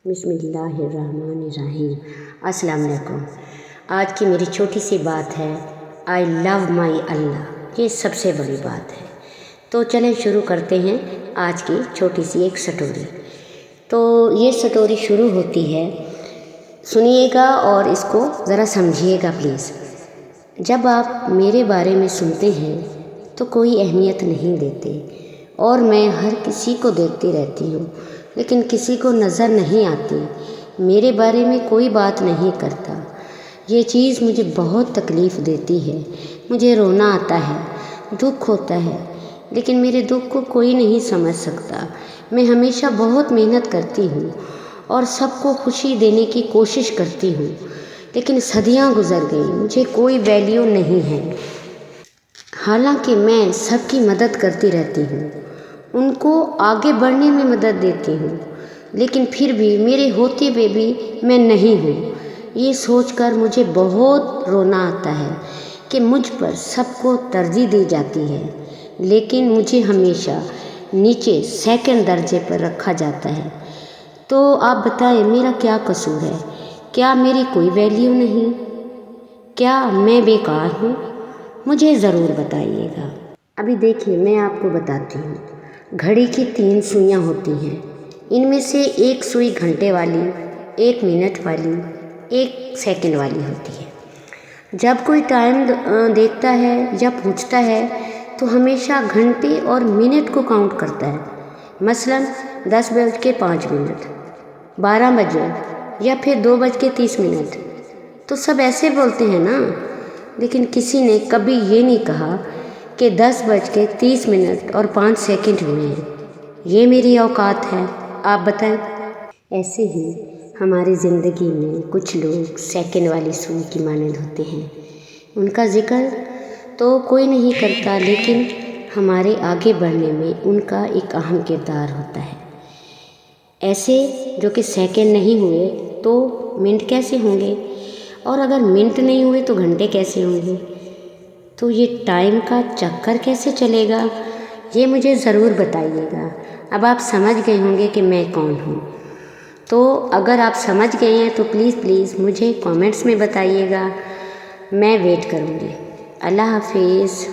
बिस्मिल्लाहिर्रहमानिर्रहीम। अस्सलाम वालेकुम। आज की मेरी छोटी सी बात है, आई लव माई अल्लाह। ये सबसे बड़ी बात है। तो चलें शुरू करते हैं आज की छोटी सी एक स्टोरी। तो ये स्टोरी शुरू होती है, सुनिएगा और इसको ज़रा समझिएगा प्लीज़। जब आप मेरे बारे में सुनते हैं तो कोई अहमियत नहीं देते, और मैं हर किसी को देखती रहती हूँ, लेकिन किसी को नज़र नहीं आती। मेरे बारे में कोई बात नहीं करता। ये चीज़ मुझे बहुत तकलीफ़ देती है। मुझे रोना आता है, दुख होता है, लेकिन मेरे दुख को कोई नहीं समझ सकता। मैं हमेशा बहुत मेहनत करती हूँ और सबको खुशी देने की कोशिश करती हूँ, लेकिन सदियाँ गुज़र गई, मुझे कोई वैल्यू नहीं है। हालांकि मैं सबकी मदद करती रहती हूँ, उनको आगे बढ़ने में मदद देती हूँ, लेकिन फिर भी मेरे होते हुए भी मैं नहीं हूँ। ये सोचकर मुझे बहुत रोना आता है कि मुझ पर सबको तरजीह दी जाती है, लेकिन मुझे हमेशा नीचे सेकंड दर्जे पर रखा जाता है। तो आप बताएं, मेरा क्या कसूर है? क्या मेरी कोई वैल्यू नहीं? क्या मैं बेकार हूँ? मुझे ज़रूर बताइएगा। अभी देखिए, मैं आपको बताती हूँ। घड़ी की 3 सुइयाँ होती हैं। इनमें से एक सुई घंटे वाली, 1 मिनट वाली, 1 सेकंड वाली होती है। जब कोई टाइम देखता है या पूछता है तो हमेशा घंटे और मिनट को काउंट करता है। मसलन 10:05, 12 बजे या फिर 2:30। तो सब ऐसे बोलते हैं ना, लेकिन किसी ने कभी ये नहीं कहा कि 10:30 और 5 सेकंड हुए हैं। ये मेरी औकात है? आप बताएं। ऐसे ही हमारी ज़िंदगी में कुछ लोग सेकंड वाली सुई की मानंद होते हैं। उनका जिक्र तो कोई नहीं करता, लेकिन हमारे आगे बढ़ने में उनका एक अहम किरदार होता है। ऐसे जो कि सेकंड नहीं हुए तो मिनट कैसे होंगे, और अगर मिनट नहीं हुए तो घंटे कैसे होंगे? तो ये टाइम का चक्कर कैसे चलेगा, ये मुझे ज़रूर बताइएगा। अब आप समझ गए होंगे कि मैं कौन हूँ। तो अगर आप समझ गए हैं तो प्लीज़ मुझे कमेंट्स में बताइएगा। मैं वेट करूँगी। अल्लाह हाफिज़।